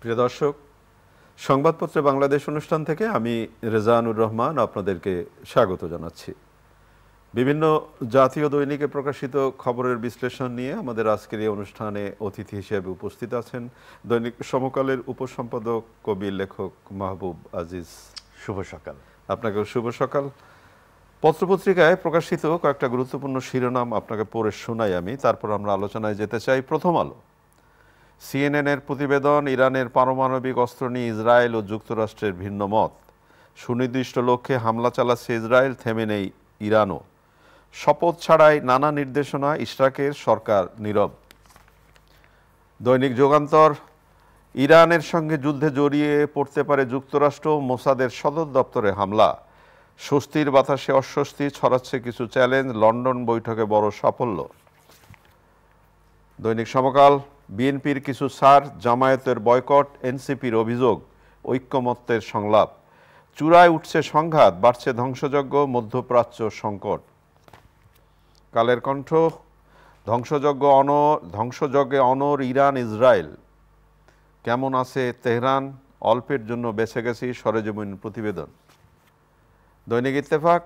প্রিয় দর্শক, সংবাদপত্রে বাংলাদেশ অনুষ্ঠান থেকে আমি রেজানুর রহমান আপনাদেরকে স্বাগত জানাচ্ছি। বিভিন্ন জাতীয় দৈনিকে প্রকাশিত খবরের বিশ্লেষণ নিয়ে আমাদের আজকের এই অনুষ্ঠানে অতিথি হিসেবে উপস্থিত আছেন দৈনিক সমকালের উপসম্পাদক, কবি, লেখক মাহবুব আজিজ। শুভ সকাল। আপনাকেও শুভ সকাল। পত্রপত্রিকায় প্রকাশিত কয়েকটা গুরুত্বপূর্ণ শিরোনাম আপনাকে পড়ে শোনাই আমি, তারপর আমরা আলোচনায় যেতে চাই। প্রথম আলো, সিএনএনের প্রতিবেদন, ইরানের পারমাণবিক অস্ত্র নিয়ে ইসরায়েল ও যুক্তরাষ্ট্রের ভিন্ন মত। সুনির্দিষ্ট লক্ষ্যে হামলা চালাচ্ছে ইসরায়েল, থেমে নেই ইরানও। শপথ ছাড়াই নানা নির্দেশনা, ইশরাকের, সরকার নীরব। দৈনিক যুগান্তর, ইরানের সঙ্গে যুদ্ধে জড়িয়ে পড়তে পারে যুক্তরাষ্ট্র, মোসাদের সদর দপ্তরে হামলা। স্বস্তির বাতাসে অস্বস্তি ছড়াচ্ছে কিছু চ্যালেঞ্জ, লন্ডন বৈঠকে বড় সাফল্য। দৈনিক সমকাল, বিএনপির কিছু ছাড়, জামায়াতের বয়কট, এনসিপির অভিযোগ, ঐক্যমত্যের সংলাপ। চূড়ায় উঠছে সংঘাত, বাড়ছে ধ্বংসযজ্ঞ, মধ্যপ্রাচ্য সংকট। কালের কণ্ঠ, ধ্বংসযজ্ঞে অনর ইরান ইসরায়েল। কেমন আছে তেহরান, অল্পের জন্য বেঁচে গেছি, সরেজমিন প্রতিবেদন। দৈনিক ইত্তেফাক,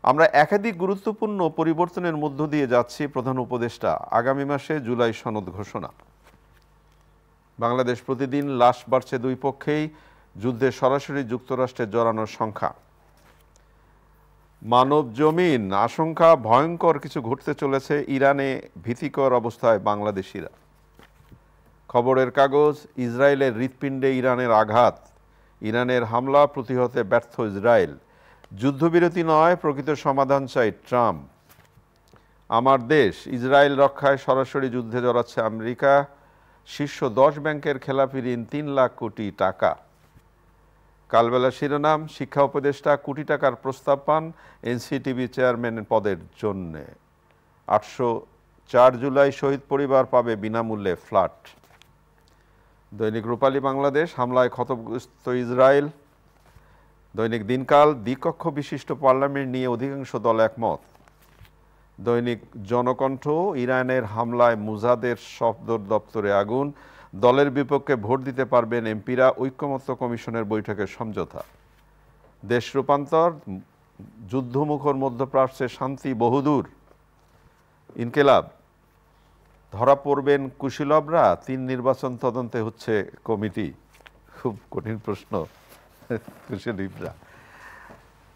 আমরা একাধিক গুরুত্বপূর্ণ পরিবর্তনের মধ্য দিয়ে যাচ্ছি, প্রধান উপদেষ্টা। আগামী মাসে জুলাই সনদ ঘোষণা। বাংলাদেশ প্রতিদিন, লাশ বাড়ছে দুই পক্ষেই, যুদ্ধে সরাসরি যুক্তরাষ্ট্রের জড়ানোর সংখ্যা। মানব জমিন, আশঙ্কা ভয়ঙ্কর কিছু ঘটতে চলেছে ইরানে, ভীতিকর অবস্থায় বাংলাদেশিরা। খবরের কাগজ, ইসরায়েলের হৃৎপিণ্ডে ইরানের আঘাত, ইরানের হামলা প্রতিহতে ব্যর্থ ইসরায়েল। যুদ্ধবিরতি নয়, প্রকৃত সমাধান চাই ট্রাম্প। আমার দেশ, ইসরায়েল রক্ষায় সরাসরি যুদ্ধে জড়াচ্ছে আমেরিকা। শীর্ষ 10 ব্যাংকের খেলাপি ঋণ 3 লাখ কোটি টাকা। কালবেলা শিরোনাম, শিক্ষা উপদেষ্টা কোটি টাকার প্রস্তাব পান এনসিটিভি চেয়ারম্যান পদের জন্যে। 804 জুলাই শহীদ পরিবার পাবে বিনামূল্যে ফ্ল্যাট। দৈনিক রূপালী বাংলাদেশ, হামলায় ক্ষতগ্রস্ত ইসরায়েল। দৈনিক দিনকাল, দ্বিকক্ষ বিশিষ্ট পার্লামেন্ট নিয়ে অধিকাংশ দল একমত। দৈনিক জনকণ্ঠ, ইরানের হামলায় মুজাদের সদর দপ্তরে আগুন, দলের বিপক্ষে ভোট দিতে পারবেন এমপিরা, ঐক্যমত্য কমিশনের বৈঠকে সমঝোতা। দেশ রূপান্তর, যুদ্ধমুখর মধ্যপ্রাচ্যে শান্তি বহুদূর। ইনকিলাব, ধরা পড়বেন কুশীলবরা, 3 নির্বাচন তদন্তে হচ্ছে কমিটি। খুব কঠিন প্রশ্ন, কুশীলবরা।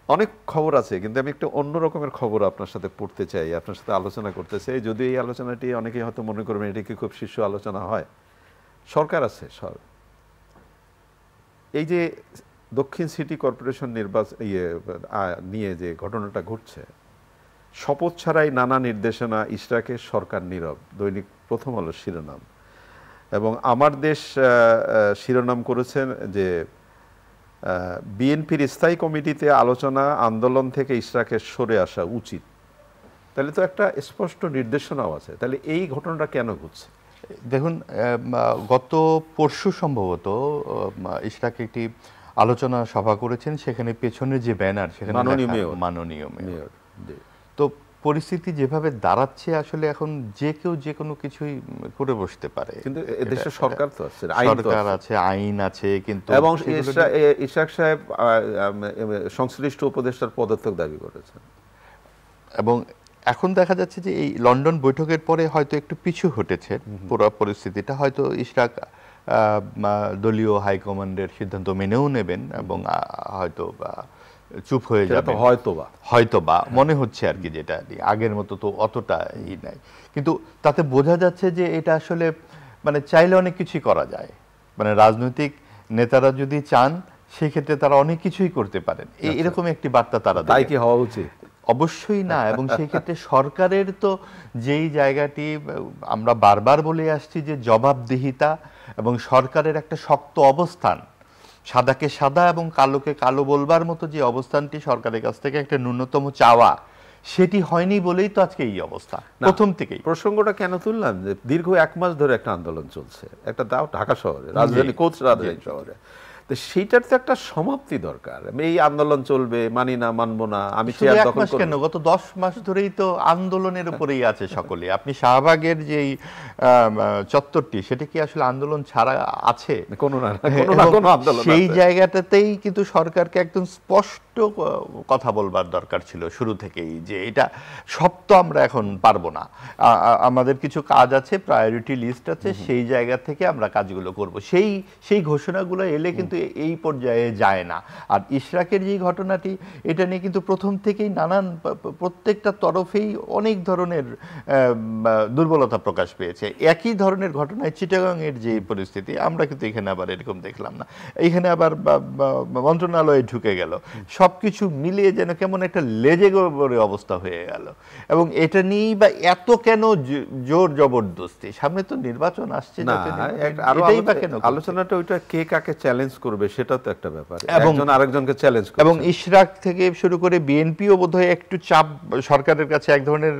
অনেক খবর আছে, কিন্তু আমি একটা অন্য রকমের খবর আপনার সাথে পড়তে চাই, আপনার সাথে আলোচনা করতে চাই। যদিও এই আলোচনাটি অনেকেই হয়তো মনে করবেন এটি কি খুব শীর্ষ আলোচনা হয়। সরকার আছে, এই যে দক্ষিণ সিটি কর্পোরেশন নির্বাচন নিয়ে যে ঘটনাটা ঘটছে, শপথ ছাড়াই নানা নির্দেশনা, ইশরাকের, সরকার নীরব। দৈনিক প্রথম আলো শিরোনাম। এবং আমার দেশ শিরোনাম করেছেন যে বিএনপির স্থায়ী কমিটিতে আলোচনা, আন্দোলন থেকে ইশরাকের সরে আসা উচিত। তাহলে তো একটা স্পষ্ট নির্দেশনাও আছে। তাহলে এই ঘটনাটা কেন ঘটছে? দেখুন, গত পরশু সম্ভবত ইশরাক একটি আলোচনা সভা করেছেন, সেখানে পেছনের যে ব্যানার, সেখানে মাননীয় মেয়র। তো পরিস্থিতি যেভাবে দাঁড়াচ্ছে, আসলে এখন যে কেউ যে কোনো কিছুই করে বসতে পারে। কিন্তু এদেশে সরকার তো আছে, সরকার আছে, আইন আছে, কিন্তু এবং ইশরাক সাহেব সংশ্লিষ্ট উপদেষ্টার পদত্যাগ দাবি করেছেন। এবং এখন দেখা যাচ্ছে যে এই লন্ডন বৈঠকের পরে হয়তো একটু পিছু হটেছে পুরো পরিস্থিতিটা। হয়তো ইশরাক দলীয় হাইকমান্ডের সিদ্ধান্ত মেনেও নেবেন এবং হয়তো চুপ হয়ে যাবে, হয়তোবা মনে হচ্ছে আর কি, যেটা আগের মতো তো অতটা নাই। কিন্তু তাতে বোঝা যাচ্ছে যে এটা আসলে মানে চাইলে অনেক কিছুই করা যায়। মানে রাজনৈতিক নেতারা যদি চান, সেক্ষেত্রে তারা অনেক কিছুই করতে পারেন। এরকম একটি বার্তা তারা। তাই কি হওয়া উচিত? অবশ্যই না। এবং সেই ক্ষেত্রে সরকারের তো যেই জায়গাটি আমরা বারবার বলে আসছি, যে জবাবদিহিতা এবং সরকারের একটা শক্ত অবস্থান, সাদাকে সাদা এবং কালোকে কালো বলবার মতো যে অবস্থানটি সরকারের কাছ থেকে একটা ন্যূনতম চাওয়া, সেটি হয়নি বলেই তো আজকে এই অবস্থা প্রথম থেকেই। প্রসঙ্গটা কেন তুললাম, যে দীর্ঘ 1 মাস ধরে একটা আন্দোলন চলছে, একটা তাও ঢাকা শহরে, রাজধানী শহরে। তো সেইটার তো একটা সমাপ্তি দরকার। এই আন্দোলন চলবে, মানি না, মানবো না, আমি শুধু চেয়ার এক দখল মাস কেন, করব। গত 10 মাস ধরেই তো আন্দোলনের উপরেই আছে সকলে। আপনি শাহবাগের যেই চত্বরটি, সেটা কি আসলে আন্দোলন ছাড়া আছে? কোনো না কোনো না এবং কোনো আন্দোলন সেই আছে। জায়গাটাতেই কিন্তু সরকারকে একদম স্পষ্ট কথা বলবার দরকার ছিল শুরু থেকেই, যে এটা সব তো আমরা এখন পারবো না, আমাদের কিছু কাজ আছে, প্রায়োরিটি লিস্ট আছে, সেই জায়গা থেকে আমরা কাজগুলো করব। সেই ঘোষণাগুলো এলে কিন্তু এই পর্যায়ে যায় না। আর ইশরাকের যে ঘটনাটি, এটা নিয়ে কিন্তু প্রথম থেকেই নানান প্রত্যেকটা তরফেই অনেক ধরনের দুর্বলতা প্রকাশ পেয়েছে। একই ধরনের ঘটনায় চিটাগাং এর যে পরিস্থিতি, আমরা কিন্তু এখানে আবার এরকম দেখলাম না, এখানে আবার মন্ত্রণালয়ে ঢুকে গেল, সবকিছু মিলিয়ে যেন কেমন একটা লেজে গোবরে অবস্থা হয়ে গেল। এবং এটা নিয়েই বা এত কেন জোর জবরদস্তি? সামনে তো নির্বাচন আসছে, না এটাই বা কেন? আলোচনাটা ওইটা কে কাকে চ্যালেঞ্জ করবে সেটা তো একটা ব্যাপার, একজন আরেকজনকে চ্যালেঞ্জ করবে। এবং ইশরাক থেকে শুরু করে বিএনপিও বোধহয় একটু চাপ সরকারের কাছে, এক ধরনের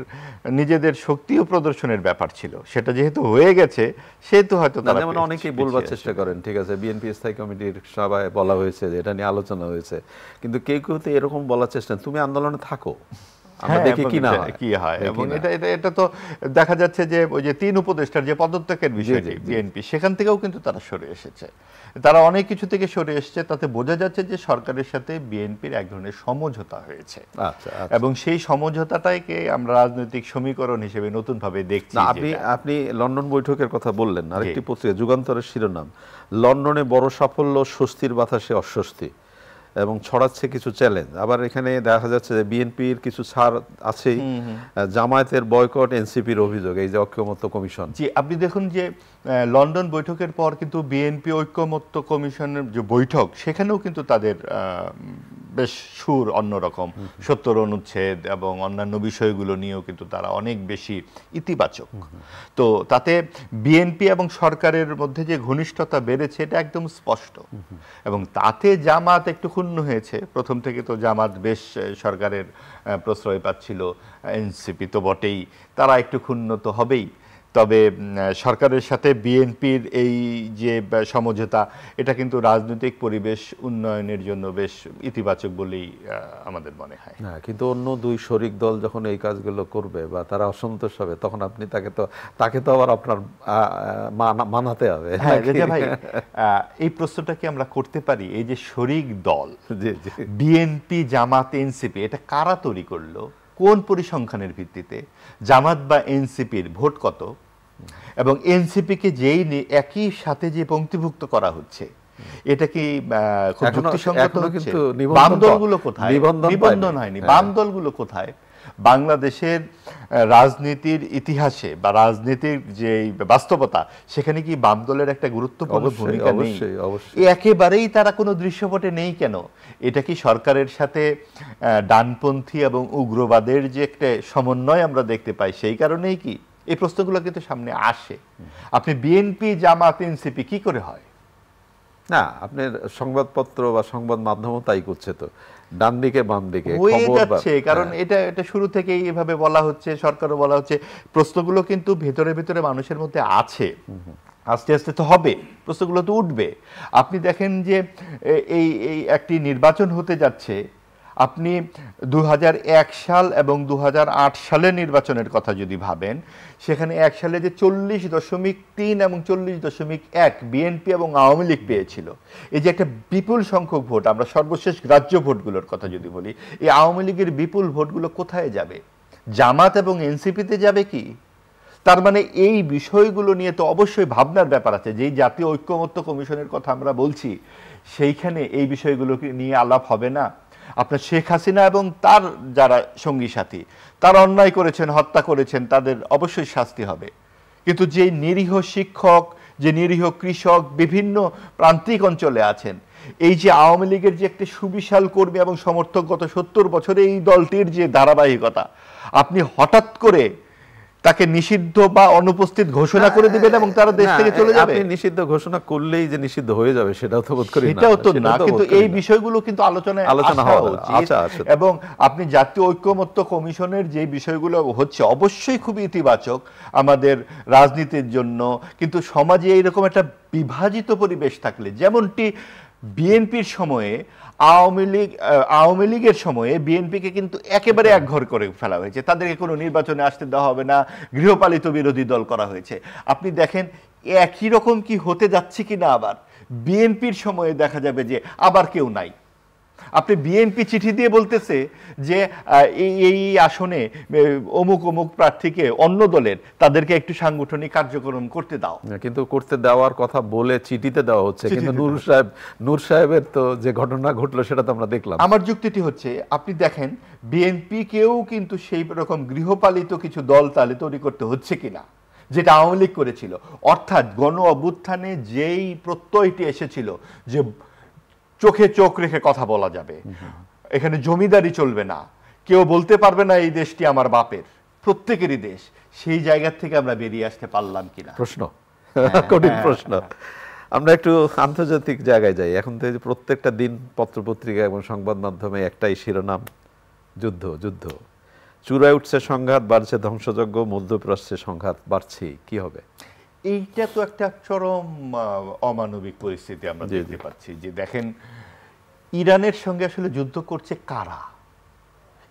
নিজেদের শক্তিও প্রদর্শনের ব্যাপার ছিল। সেটা যেহেতু হয়ে গেছে, সেহেতু হয়তো যেমন অনেকেই বলবার চেষ্টা করেন, ঠিক আছে বিএনপি স্থায়ী কমিটির সভায় বলা হয়েছে যে এটা নিয়ে আলোচনা হয়েছে, কিন্তু কেউ কেউ তো এরকম বলার চেষ্টা, তুমি আন্দোলনে থাকো, আমরা দেখি কি হয়। এবং এটা তো দেখা যাচ্ছে যে ওই যে 3 উপদেষ্টার যে পদত্যাগের বিষয়টি বিএনপি, সেখান থেকেও কিন্তু তারা সরে এসেছে, তারা অনেক কিছু থেকে সরে এসেছে। তাতে বোঝা যাচ্ছে যে সরকারের সাথে বিএনপির এক ধরনের সমঝোতা হয়েছে। এবং সেই সমঝোতাটাকে আমরা রাজনৈতিক সমীকরণ হিসেবে নতুন ভাবে দেখছি। আপনি লন্ডন বৈঠকের কথা বললেন, আরেকটি পত্রিকা যুগান্তরের শিরোনাম, লন্ডনে বড় সাফল্য, স্বস্তির বাতাসে অস্বস্তি এবং ছড়াচ্ছে কিছু চ্যালেঞ্জ। আবার এখানে দেখা যাচ্ছে যে বিএনপির কিছু ছাড় আছেই, জামায়াতের বয়কট, এনসিপির অভিযোগ, এই যে ঐক্যমত্য কমিশন। জি, আপনি দেখুন যে লন্ডন বৈঠকের পর কিন্তু বিএনপি ঐক্যমত্য কমিশনের যে বৈঠক, সেখানেও কিন্তু তাদের বেশ সুর অন্যরকম, 70 অনুচ্ছেদ এবং অন্যান্য বিষয়গুলো নিয়েও কিন্তু তারা অনেক বেশি ইতিবাচক। তো তাতে বিএনপি এবং সরকারের মধ্যে যে ঘনিষ্ঠতা বেড়েছে, এটা একদম স্পষ্ট। এবং তাতে জামাত একটু ক্ষুণ্ণ হয়েছে। প্রথম থেকে তো জামাত বেশ সরকারের প্রশ্রয় পাচ্ছিল, এনসিপি তো বটেই, তারা একটু ক্ষুণ্ণ তো হবেই। তবে সরকারের সাথে বিএনপির এই যে সমঝোতা, এটা কিন্তু রাজনৈতিক পরিবেশ উন্নয়নের জন্য বেশ ইতিবাচক বলেই আমাদের মনে হয়। হ্যাঁ, কিন্তু অন্য দুই শরিক দল যখন এই কাজগুলো করবে বা তারা অসন্তোষ হবে, তখন আপনি তাকে তো আবার আপনার মানাতে হবে। হ্যাঁ রেজা ভাই, এই প্রশ্নটা কি আমরা করতে পারি? এই যে শরিক দল বিএনপি, জামাত, এনসিপি, এটা কারা তৈরি করলো? কোন পরিসংখ্যানের ভিত্তিতে? জামাত বা এনসিপির ভোট কত? এবং এনসিপিকে যেই একই সাথে যে পঙ্ক্তিভুক্ত করা হচ্ছে, এটা কি খুব যুক্তিসঙ্গত হচ্ছে? বাম দলগুলো কোথায়? নিবন্ধন হয়নি। বাম দলগুলো কোথায়? বাংলাদেশের রাজনীতির ইতিহাসে বা রাজনীতির যে বাস্তবতা, সেখানে কি বাম দলের একটা গুরুত্বপূর্ণ ভূমিকা নেই? একেবারেই তারা কোনো দৃশ্যপটে নেই কেন? এটা কি সরকারের সাথে ডানপন্থী এবং উগ্রবাদের যে একটা সমন্বয় আমরা দেখতে পাই, সেই কারণেই কি? এই প্রশ্নগুলো কিন্তু সামনে আসে। আপনি বিএনপি, জামাত, এনসিপি কি করে হয়? না, আপনার সংবাদপত্র বা সংবাদ মাধ্যমও তাই করছে, তো ডান দিকে বাম দিকে হয়ে যাচ্ছে। কারণ এটা শুরু থেকেই এভাবে বলা হচ্ছে, সরকারও বলা হচ্ছে। প্রশ্নগুলো কিন্তু ভেতরে ভেতরে মানুষের মধ্যে আছে, আস্তে আস্তে তো হবে, প্রশ্নগুলো তো উঠবে। আপনি দেখেন যে এই একটি নির্বাচন হতে যাচ্ছে, আপনি 2001 সাল এবং 2008 সালের নির্বাচনের কথা যদি ভাবেন, সেখানে 1 সালে যে 40.3 এবং 40.1 বিএনপি এবং আওয়ামী লীগ পেয়েছিল, এই যে একটা বিপুল সংখ্যক ভোট, আমরা সর্বশেষ গ্রাহ্য ভোটগুলোর কথা যদি বলি, এই আওয়ামী লীগের বিপুল ভোটগুলো কোথায় যাবে? জামাত এবং এনসিপিতে যাবে কি? তার মানে এই বিষয়গুলো নিয়ে তো অবশ্যই ভাবনার ব্যাপার আছে। যেই জাতীয় ঐক্যমত্য কমিশনের কথা আমরা বলছি, সেইখানে এই বিষয়গুলো নিয়ে আলাপ হবে না? আপনার শেখ হাসিনা এবং তার যারা সঙ্গী সাথী, তারা অন্যায় করেছেন, হত্যা করেছেন, তাদের অবশ্যই শাস্তি হবে। কিন্তু যে নিরীহ শিক্ষক, যে নিরীহ কৃষক বিভিন্ন প্রান্তিক অঞ্চলে আছেন, এই যে আওয়ামী লীগের যে একটি সুবিশাল কর্মী এবং সমর্থক গত 70 বছরে এই দলটির যে ধারাবাহিকতা, আপনি হঠাৎ করে তাকে নিষিদ্ধ বা অনুপস্থিত ঘোষণা করে দিবেন এবং তারা দেশ থেকে চলে যাবে? আপনি নিষিদ্ধ ঘোষণা করলেই যে নিষিদ্ধ হয়ে যাবে সেটাও তো বোধ করি না। সেটাও তো না, কিন্তু এই বিষয়গুলো কিন্তু আলোচনা হওয়া উচিত। এবং আপনি জাতীয় ঐক্যমত্য কমিশনের যে বিষয়গুলো হচ্ছে, অবশ্যই খুব ইতিবাচক আমাদের রাজনীতির জন্য। কিন্তু সমাজে এইরকম একটা বিভাজিত পরিবেশ থাকলে, যেমনটি বিএনপির সময়ে আওয়ামী লীগের সময়ে বিএনপিকে কিন্তু একেবারে একঘর করে ফেলা হয়েছে, তাদেরকে কোনো নির্বাচনে আসতে দেওয়া হবে না, গৃহপালিত বিরোধী দল করা হয়েছে। আপনি দেখেন একই রকম কি হতে যাচ্ছে কিনা, আবার বিএনপির সময়ে দেখা যাবে যে আবার কেউ নাই। আপনি বিএনপি চিঠি দিয়ে বলতেছে যে এই আসনে অমুক অমুক প্রার্থীকে অন্য দলের তাদেরকে একটু সাংগঠনিক কার্যক্রম করতে দাও, কিন্তু করতে দেওয়ার কথা বলে চিঠিতে দেওয়া হচ্ছে, কিন্তু নূর সাহেবের তো যে ঘটনা ঘটলো সেটা তো আমরা দেখলাম। আমার যুক্তিটি হচ্ছে, আপনি দেখেন বিএনপি কেও কিন্তু সেই রকম গৃহপালিত কিছু দল তালে তৈরি করতে হচ্ছে কিনা, যেটা আওয়ামী লীগ করেছিল। অর্থাৎ গণ অভ্যুত্থানে যেই প্রত্যয়টি এসেছিল যে চোখে চোখ রেখে কথা বলা যাবে, এখানে জমিদারি চলবে না, কেউ বলতে পারবে না এই দেশটি আমার বাপের, প্রত্যেকেরই দেশ, সেই জায়গা থেকে আমরা বেরিয়ে আসতে পারলাম কিনা প্রশ্ন, কঠিন প্রশ্ন। আমরা একটু আন্তর্জাতিক জায়গায় যাই। এখন তো প্রত্যেকটা দিন পত্রপত্রিকা এবং সংবাদ মাধ্যমে একটাই শিরোনাম, যুদ্ধ যুদ্ধ। চূড়ায় উঠছে সংঘাত, বাড়ছে ধ্বংসযজ্ঞ, মধ্যপ্রাচ্যে সংঘাত বাড়ছে, কি হবে? এইটা তো একটা চরম অমানবিক পরিস্থিতি আমরা দেখতে পাচ্ছি। যে দেখেন ইরানের সঙ্গে আসলে যুদ্ধ করছে কারা?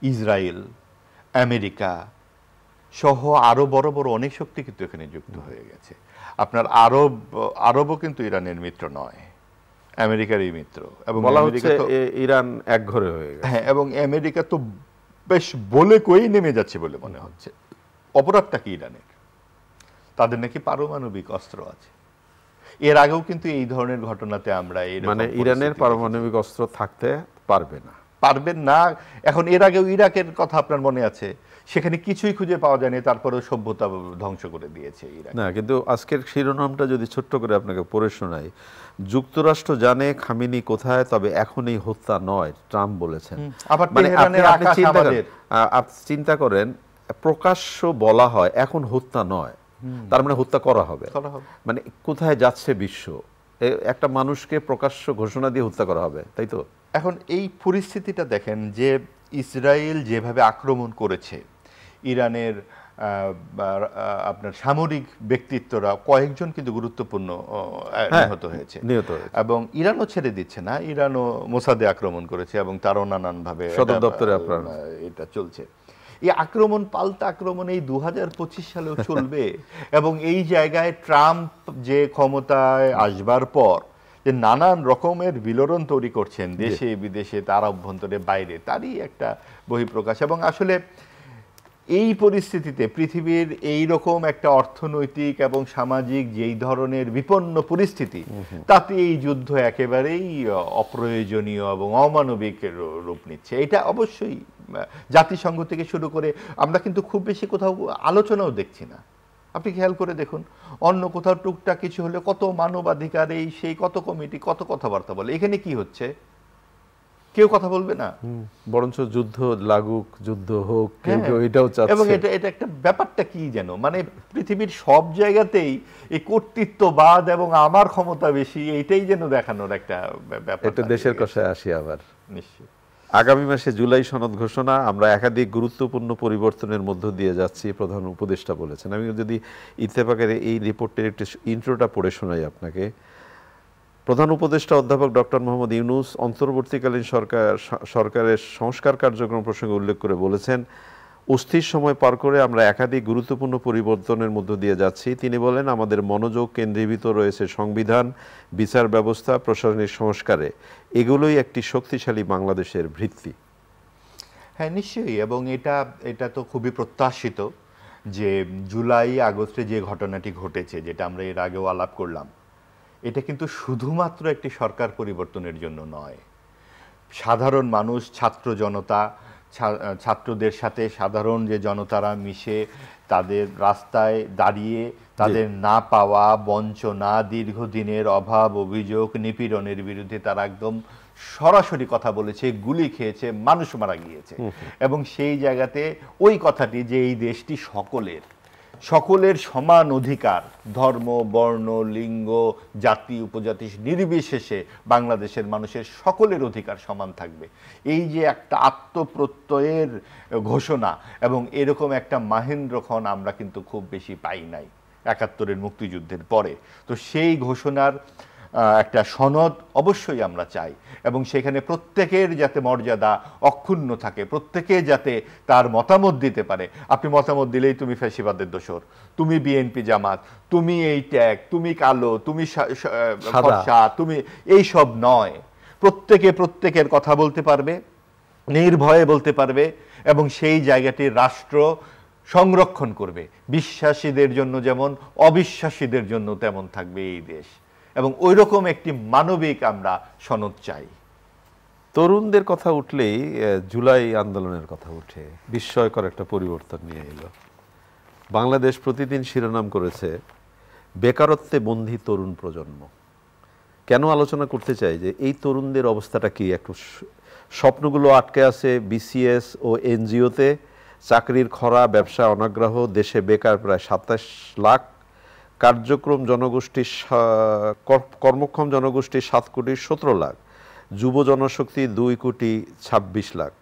ইসরায়েল, আমেরিকা সহ আরো বড় বড় অনেক শক্তি কিন্তু এখানে যুক্ত হয়ে গেছে। আপনার আরবও কিন্তু ইরানের মিত্র নয়, আমেরিকারই মিত্র। এবং বলা হচ্ছে ইরান একঘরে হয়ে গেছে। হ্যাঁ, এবং আমেরিকা তো বেশ বলে কই নেমে যাচ্ছে বলে মনে হচ্ছে। অপরাধটা কি ইরানের? তাদের নাকি পারমাণবিক অস্ত্র আছে। এর আগেও কিন্তু এই ধরনের ঘটনাতে আমরা মানে ইরানের পারমাণবিক অস্ত্র থাকতে পারবেন না। এখন এর আগেও ইরাকের কথা আপনার মনে আছে, সেখানে কিছুই খুঁজে পাওয়া যায়নি, তারপরেও সভ্যতা ধ্বংস করে দিয়েছে ইরাক। না, কিন্তু আজকের শিরোনামটা যদি ছোট্ট করে আপনাকে পড়ে শোনাই, যুক্তরাষ্ট্র জানে খামেনি কোথায়, তবে এখন এই হত্যা নয়, ট্রাম্প বলেছেন। আবার আপনি চিন্তা করেন, প্রকাশ্য বলা হয় এখন হত্যা নয়, তার মানে হত্যা করা হবে। মানে কোথায় যাচ্ছে বিশ্ব? একটা মানুষকে প্রকাশ্য ঘোষণা দিয়ে হত্যা করা হবে, তাই তো? এখন এই পরিস্থিতিটা দেখেন যে ইসরায়েল যেভাবে আক্রমণ করেছে, ইরানের আপনার সামরিক ব্যক্তিত্বরা কয়েকজন কিন্তু গুরুত্বপূর্ণ নিহত হয়েছে, এবং ইরানও ছেড়ে দিচ্ছে না। ইরানও মোসাদে আক্রমণ করেছে এবং তারও নানানভাবে সদর দপ্তরে এটা চলছে। এই আক্রমণ পাল্টা আক্রমণ এই 2025 সালেও চলবে। এবং এই জায়গায় ট্রাম্প যে ক্ষমতায় আসবার পর যে নানান রকমের বিলরণ তৈরি করছেন দেশে বিদেশে, তার অভ্যন্তরে বাইরে, তারই একটা বহিঃপ্রকাশ। এবং আসলে এই পরিস্থিতিতে পৃথিবীর এই রকম একটা অর্থনৈতিক এবং সামাজিক যেই ধরনের বিপন্ন পরিস্থিতি, তাতে এই যুদ্ধ একেবারেই অপ্রয়োজনীয় এবং অমানবিক রূপ নিচ্ছে। এটা অবশ্যই জাতিসংঘ থেকে শুরু করে আমরা কিন্তু খুব বেশি কোথাও আলোচনাও দেখছি না। আপনি খেয়াল করে দেখুন, অন্য কোথাও টুকটাক কিছু হলে কত মানবাধিকার এই সেই কত কমিটি কত কথাবার্তা বলে, এখানে কি হচ্ছে? কেউ কথা বলবে না, বরঞ্চ যুদ্ধ লাগুক, যুদ্ধ হোক, কেউ এটাও চাচ্ছে। এবং এটা একটা ব্যাপারটা কি যেন, মানে পৃথিবীর সব জায়গাতেই এই কর্তৃত্ববাদ এবং আমার ক্ষমতা বেশি, এইটাই যেন দেখানোর একটা ব্যাপার। একটা দেশের কথায় আসি আবার। নিশ্চয়ই আগামী মাসে জুলাই সনদ ঘোষণা, আমরা একাধিক গুরুত্বপূর্ণ পরিবর্তনের মধ্য দিয়ে যাচ্ছি, প্রধান উপদেষ্টা বলেছেন। আমি যদি ইত্তেফাকের এই রিপোর্টের একটি ইন্ট্রোটা পড়ে শোনাই আপনাকে। প্রধান উপদেষ্টা অধ্যাপক ডক্টর মোহাম্মদ ইউনূস অন্তর্বর্তীকালীন সরকারের সংস্কার কার্যক্রম প্রসঙ্গে উল্লেখ করে বলেছেন, অস্থির সময় পার করে আমরা একাধিক গুরুত্বপূর্ণ পরিবর্তনের মধ্য দিয়ে যাচ্ছি। তিনি বলেন, আমাদের মনোযোগ কেন্দ্রীভূত রয়েছে সংবিধান, বিচার ব্যবস্থা, প্রশাসনিক সংস্কারে। এগুলোই একটি শক্তিশালী বাংলাদেশের ভিত্তি। হ্যাঁ, নিশ্চয়ই। এবং এটা তো খুবই প্রত্যাশিত যে জুলাই আগস্টে যে ঘটনাটি ঘটেছে, যেটা আমরা এর আগেও আলাপ করলাম, এটা কিন্তু শুধুমাত্র একটি সরকার পরিবর্তনের জন্য নয়। সাধারণ মানুষ, ছাত্র জনতা, ছাত্রদের সাথে সাধারণ যে জনতারা মিশে তাদের রাস্তায় দাঁড়িয়ে তাদের না পাওয়া বঞ্চনা, দীর্ঘদিনের অভাব, অভিযোগ, নিপীড়নের বিরুদ্ধে তারা একদম সরাসরি কথা বলেছে, গুলি খেয়েছে, মানুষ মারা গিয়েছে। এবং সেই জায়গাতে ওই কথাটি যে এই দেশটি সকলের সমান অধিকার, ধর্ম, বর্ণ, লিঙ্গ, জাতি, উপজাতি নির্বিশেষে বাংলাদেশের মানুষের সকলের অধিকার সমান থাকবে, এই যে একটা আত্মপ্রত্যয়ের ঘোষণা, এবং এরকম একটা মাহেন্দ্রক্ষণ আমরা কিন্তু খুব বেশি পাই নাই ৭১-এর মুক্তিযুদ্ধের পরে। তো সেই ঘোষণার একটা সনদ অবশ্যই আমরা চাই, এবং সেখানে প্রত্যেকের যাতে মর্যাদা অক্ষুণ্ণ থাকে, প্রত্যেকে যাতে তার মতামত দিতে পারে। আপনি মতামত দিলেই তুমি ফ্যাসিবাদের দোসর, তুমি বিএনপি জামাত, তুমি এই ট্যাগ, তুমি কালো, তুমি ফর্সা, তুমি এই সব নয়। প্রত্যেকে প্রত্যেকের কথা বলতে পারবে, নির্ভয়ে বলতে পারবে, এবং সেই জায়গাটি রাষ্ট্র সংরক্ষণ করবে। বিশ্বাসীদের জন্য যেমন, অবিশ্বাসীদের জন্য তেমন থাকবে এই দেশ, এবং ওই রকম একটি মানবিক আমরা সনদ চাই। তরুণদের কথা উঠলেই জুলাই আন্দোলনের কথা উঠে, বিস্ময়কর একটা পরিবর্তন নিয়ে এলো। বাংলাদেশ প্রতিদিন শিরোনাম করেছে বেকারত্বে বন্দী তরুণ প্রজন্ম। কেন আলোচনা করতে চাই যে এই তরুণদের অবস্থাটা কি? একটু স্বপ্নগুলো আটকে আছে বিসিএস ও এনজিওতে, চাকরির খরা, ব্যবসা অনাগ্রহ, দেশে বেকার প্রায় ২৭ লাখ, কার্যক্রম জনগোষ্ঠীর কর্মক্ষম জনগোষ্ঠীর ৭,১৭,০০,০০০ লাখ, যুব জনশক্তি ২,২৬,০০,০০০ লাখ।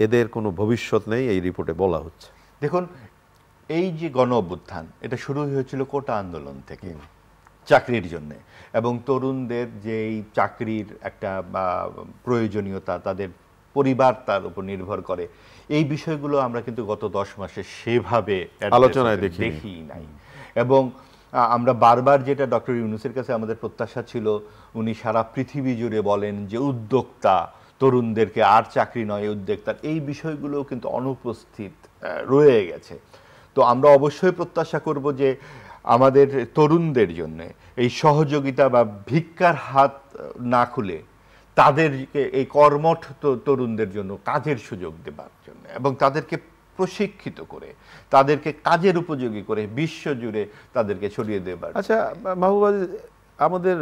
এদের কোনো ভবিষ্যৎ নেই এই রিপোর্টে বলা হচ্ছে। দেখুন, এই যে গণ অভ্যুত্থান, এটা শুরু হয়েছিল কোটা আন্দোলন থেকে, চাকরির জন্য, এবং তরুণদের যে এই চাকরির একটা প্রয়োজনীয়তা, তাদের পরিবার তার উপর নির্ভর করে, এই বিষয়গুলো আমরা কিন্তু গত ১০ মাসে সেভাবে আলোচনায় দেখি নাই। এবং আমরা বারবার যেটা ডক্টর ইউনূসের কাছে আমাদের প্রত্যাশা ছিল, উনি সারা পৃথিবী জুড়ে বলেন যে উদ্যোক্তা, তরুণদেরকে আর চাকরি নয় উদ্যোক্তা, এই বিষয়গুলো কিন্তু অনুপস্থিত রয়ে গেছে। তো আমরা অবশ্যই প্রত্যাশা করব যে আমাদের তরুণদের জন্য এই সহযোগিতা বা ভিক্ষার হাত না খুলে তাদেরকে এই কর্মঠ তরুণদের জন্য কাজের সুযোগ দেবার জন্য, এবং তাদেরকে প্রশিক্ষিত করে, তাদেরকে কাজের উপযোগী করে বিশ্বজুড়ে তাদেরকে ছড়িয়ে দেবার। আচ্ছা মাহবুব, আমাদের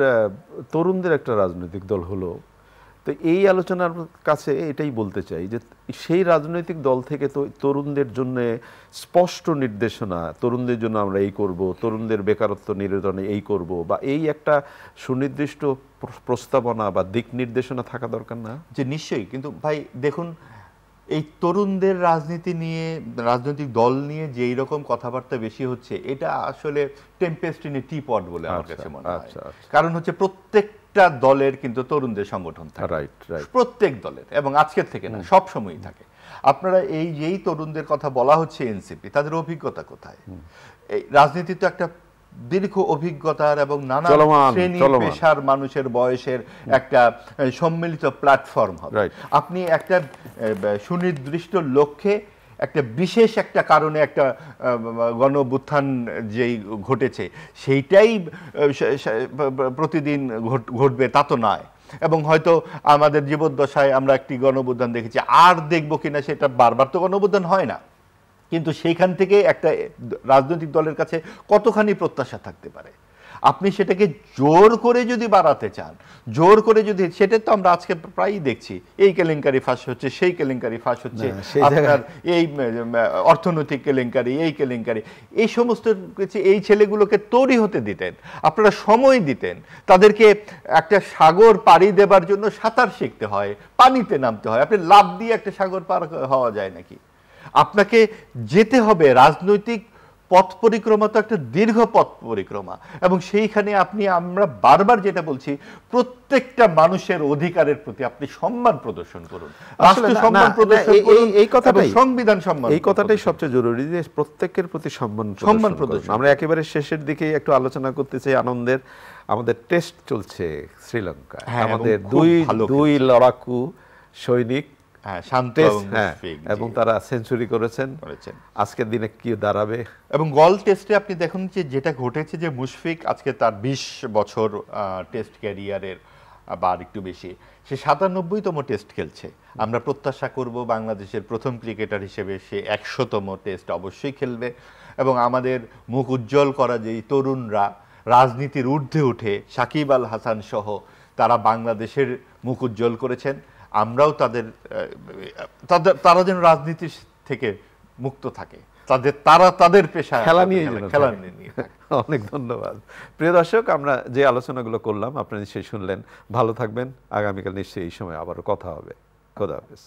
তরুণদের একটা রাজনৈতিক দল হলো, তো এই আলোচনার কাছে এটাই বলতে চাই যে সেই রাজনৈতিক দল থেকে তো তরুণদের জন্য স্পষ্ট নির্দেশনা, তরুণদের জন্য আমরা এই করব, তরুণদের বেকারত্ব নিরসনে এই করব, বা এই একটা সুনির্দিষ্ট প্রস্তাবনা বা দিক নির্দেশনা থাকা দরকার না? যে নিশ্চয়ই, কিন্তু ভাই দেখুন, এই তরুণদের রাজনীতি নিয়ে, রাজনৈতিক দল নিয়ে যে এইরকম কথাবার্তা বেশি হচ্ছে, এটা আসলে টেম্পেস্ট ইন এ টিপট বলে আমার কাছে মনে হয়। কারণ হচ্ছে প্রত্যেকটা দলের কিন্তু তরুণদের সংগঠন থাকে, প্রত্যেক দলের, এবং আজকের থেকে না, সব সময়ই থাকে। আপনারা এই যেই তরুণদের কথা বলা হচ্ছে এনসিপি, তাদের অভিজ্ঞতা কোথায়? এই রাজনীতি তো একটা দীর্ঘ অভিজ্ঞতার এবং নানা শ্রেণী পেশার মানুষের বয়সের একটা সম্মিলিত প্ল্যাটফর্ম হবে। আপনি একটা সুনির্দিষ্ট লক্ষ্যে, একটা বিশেষ একটা কারণে একটা গণ অভ্যুত্থান যেই ঘটেছে সেইটাই প্রতিদিন ঘটবে তা তো নয়। এবং হয়তো আমাদের জীবদ্দশায় আমরা একটি গণ অভ্যুত্থান দেখেছি, আর দেখবো কিনা সেটা বারবার তো গণ অভ্যুত্থান হয় না, কিন্তু সেইখান থেকে একটা রাজনৈতিক দলের কাছে কতখানি প্রত্যাশা থাকতে পারে। আপনি সেটাকে জোর করে যদি বাড়াতে চান, জোর করে যদি, সেটা তো আমরা আজকে প্রায়ই দেখছি, এই কেলেঙ্কারি ফাঁস হচ্ছে, সেই কেলেঙ্কারি ফাঁস হচ্ছে, আপনার এই অর্থনৈতিক কেলেঙ্কারি, এই কেলেঙ্কারি, এই সমস্ত কিছু। এই ছেলেগুলোকে তৈরি হতে দিতেন, আপনারা সময় দিতেন, তাদেরকে একটা সাগর পাড়ি দেবার জন্য সাঁতার শিখতে হয়, পানিতে নামতে হয়। আপনি লাফ দিয়ে একটা সাগর পার হওয়া যায় নাকি? আপনাকে যেতে হবে, রাজনৈতিক পথ পরিক্রমা তো একটা দীর্ঘ পথ পরিক্রমা, এবং সেইখানে আপনি, আমরা বারবার যেটা বলছি, প্রত্যেকটা মানুষের অধিকারের প্রতি আপনি সম্মান প্রদর্শন করুন, রাষ্ট্র সম্মান প্রদর্শন করুন, এই কথাটাই সংবিধান সম্মান, এই কথাটাই সবচেয়ে জরুরি, যে প্রত্যেকের প্রতি সম্মান প্রদর্শন। আমরা একেবারে শেষের দিকে একটু আলোচনা করতে চাই আনন্দের। আমাদের টেস্ট চলছে শ্রীলঙ্কায়, আমাদের দুই লড়াকু সৈনিক শান্ত এবং তারা সেঞ্চুরি করেছেন। আজকের দিনে কি দাঁড়াবে? এবং গল টেস্টে আপনি দেখুন যে যেটা ঘটেছে, যে মুশফিক আজকে তার ২০ বছর টেস্ট ক্যারিয়ারের বা একটু বেশি, সে ৯৭তম টেস্ট খেলছে। আমরা প্রত্যাশা করব বাংলাদেশের প্রথম ক্রিকেটার হিসেবে সে ১০০তম টেস্ট অবশ্যই খেলবে, এবং আমাদের মুখ উজ্জ্বল করা যেই তরুণরা রাজনীতির ঊর্ধ্বে উঠে, সাকিব আল হাসান সহ তারা বাংলাদেশের মুখ উজ্জ্বল করেছেন। আমরাও তারা যেন রাজনীতির থেকে মুক্ত থাকে, তাদের পেশা খেলা নিয়ে। অনেক ধন্যবাদ। প্রিয় দর্শক, আমরা যে আলোচনাগুলো করলাম আপনারা নিশ্চয়ই শুনলেন। ভালো থাকবেন। আগামীকাল নিশ্চয়ই এই সময় আবারও কথা হবে। খোদা হাফেজ।